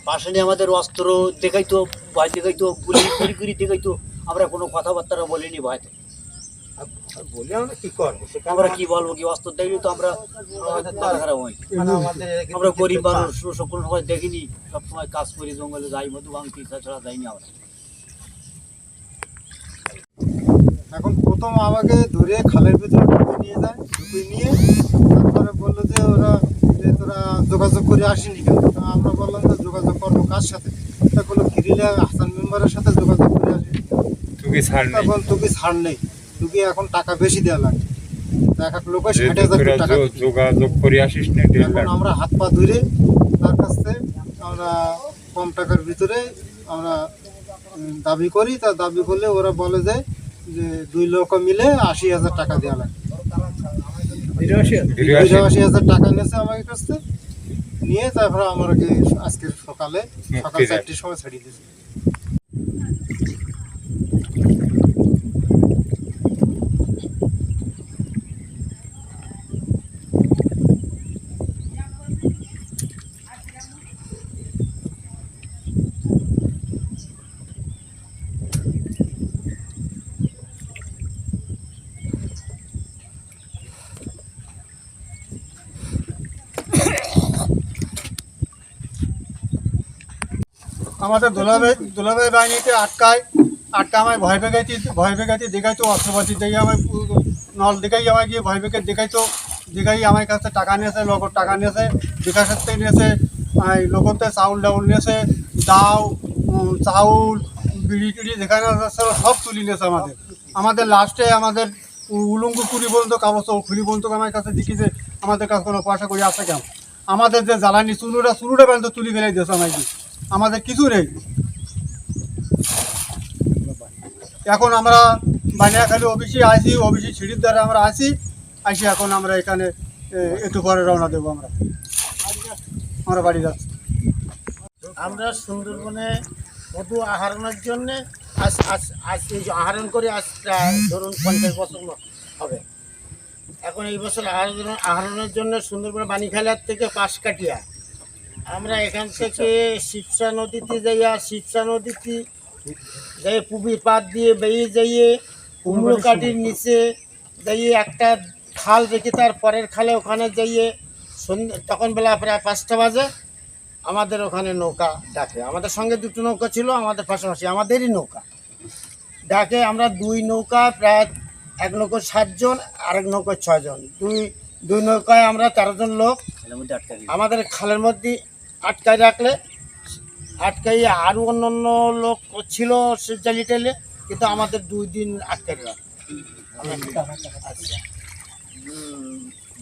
পাশে নিয়ে আমাদের অস্ত্র দেখাইতো, ভয় দেখাইতো, গুলি দেখাইতো। আমরা কোনো কথাবার্তা বলিনি ভয়তে। বলে আমরা কি করবো? আমরা কি বলবো, কি অস্ত্র দেয়নি তো আমরা মাথা খারাপ হয়। আমরা গরিব মানুষ, কোনো সময় দেখিনি, সবসময় কাজ করি, জঙ্গলে যাই, মধু ভাঙতি, তাছাড়া যাইনি আমরা। এখন প্রথম আমাকে ধরে খালের ভিতরে ঢুকিয়ে নিয়ে যায়, ঢুকিয়ে নিয়ে তারপরে বললো যে ওরা যে তোরা যোগাযোগ করে আসিনি কেন? তো আমরা বললাম যে যোগাযোগ করবো কার সাথে? তা বললো খিরিলে হাসান মেম্বারের সাথে যোগাযোগ করে আসি। তখন তোকে ছাড় নেই, তোকে এখন টাকা বেশি দেওয়া লাগে। এক এক লোকের 60,000 টাকা যোগাযোগ করে আসিস না। এখন আমরা হাত পা ধরে তার কাছ থেকে আমরা কম টাকার ভিতরে আমরা দাবি করি। তা দাবি করলে ওরা বলে যে 2 লোক মিলে 80,000 টাকা দেওয়া লাগে। 83,000 টাকা নিয়েছে আমার কাছ থেকে, নিয়ে তারপরে আমাকে আজকে সকাল 4টার সময় ছাড়িয়ে দিয়েছে। আমাদের দুলাভাই বাহিনীতে আটকা আমায় ভয় পেগাইতে দেখাইতো, অস্ত্রপাতি দেখে আমায় নল দেখাই আমায় গিয়ে ভয় পেগে দেখাই আমার কাছে টাকা নিয়েছে, লোকের টাকা নিয়েছে, দেখা সত্ত্বে নিয়েছে, লোকতে চাউল নিয়েছে, দাও চাউল বিড়ি টিড়ি যেখানে সব তুলি নিয়েছে। আমাদের লাস্টে আমাদের উলঙ্গ কুড়ি পর্যন্ত কাগজ খুলি পর্যন্ত আমার কাছে দেখিছে। আমাদের কাছে কোনো পয়সা করি আছে কেন? আমাদের যে জ্বালানি চুনুটা পর্যন্ত তুলি ফেলে দিয়েছে আমাকে, আমাদের কিছু নেই। এখন আমরা বানিয়াখালী অফিসে আসি, অফিসে সিঁড়ির দ্বারা আমরা আসি এখন আমরা এখানে একটু পরে রওনা দেবো। আমরা বাড়ি যাচ্ছি। আমরা সুন্দরবনে মধু আহরণের জন্যে আহরণ করে আজ প্রায় ধরুন 50 বছর হবে। এখন এই বছর আহরণের জন্য সুন্দরবনে বাণীখালার থেকে পাশকাঠিয়া আমরা এখান থেকে শিবসা নদীতে যাই পুবি পাত দিয়ে বেরিয়ে যাইয়ে কুমড়ো কাঠির নিচে যাইয়ে একটা খাল রেখে তার পরের খালে ওখানে যাইয়ে তখন বেলা প্রায় 5টা বাজে আমাদের ওখানে নৌকা ডাকে। আমাদের সঙ্গে 2টো নৌকা ছিল, আমাদের পাশাপাশি আমাদেরই নৌকা ডাকে। আমরা 2 নৌকা প্রায়, এক নৌকা 7 জন, আরেক নৌকা 6 জন, দুই নৌকায় আমরা 13 জন লোক আমাদের খালের মধ্যে আটকায় রাখলে আটকাইয়ে আরও অন্য লোক ছিল সে জালি টেলে, কিন্তু আমাদের 2 দিন আটকায় রাখে।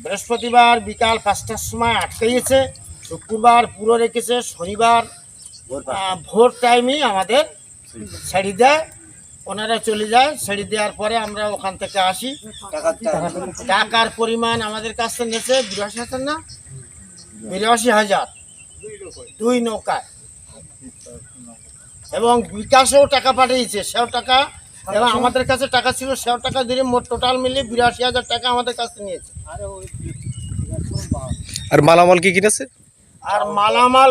বৃহস্পতিবার বিকাল 5টার সময় আটকাইয়েছে, শুক্রবার পুরো রেখেছে, শনিবার ভোর টাইমেই আমাদের ছেড়ে দেয়, ওনারা চলে যায়। ছেড়ে দেওয়ার পরে আমরা ওখান থেকে আসি। টাকার পরিমাণ আমাদের কাছে নিয়েছে 82,000 না 82,000 2 নৌকায়, এবং বিকাশেও টাকা পাঠিয়েছে, সেও টাকা, এবং আমাদের কাছে টাকা ছিল, সেও টাকা দিয়ে মোট টোটাল মিলিয়ে 82,000 টাকা আমাদের কাছে নিয়েছে। আর মালামাল কি কিনেছে? আর মালামাল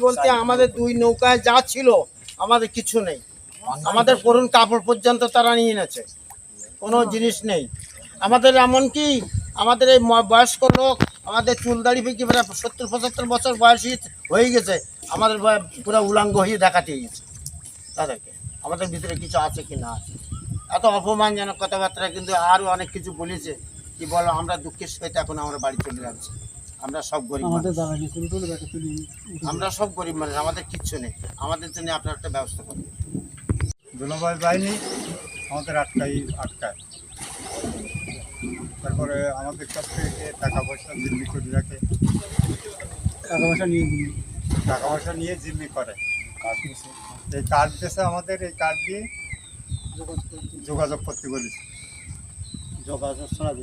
বলতে আমাদের 2 নৌকায় যা ছিল আমাদের কিছু নেই। আমাদের পরুন কাপড় পর্যন্ত তারা নিয়ে নিয়েছে, কোনো জিনিস নেই আমাদের। এমনকি আমাদের এই বয়স্ক লোক, আমাদের চুল দাড়ি ফেঁকে প্রায় 70-75 বছর বয়সী হয়ে গেছে, আমাদের পুরো উলাঙ্গ হয়ে দেখাতে গেছে তাদেরকে আমাদের ভিতরে কিছু আছে কি না আছে। এত অপমানজনক কথাবার্তা, কিন্তু আরও অনেক কিছু বলেছে। কি বলো, আমরা দুঃখের সহিত এখন আমরা বাড়ি চলে যাচ্ছি। আমরা সব গরিব মানুষ, আমাদের কিচ্ছু নেই। আমাদের জন্য আপনার একটা ব্যবস্থা করুন। দুলাভাই বাহিনী আমাদের আটকায়, তারপরে আমাদের কাছ থেকে টাকা পয়সা জিম্মি করে রাখে, টাকা পয়সা নিয়ে জিম্মি করে। এই কার্ড দিয়েছে আমাদের, এই কার্ড দিয়ে যোগাযোগ করতে বলেছে। যোগাযোগ শোনা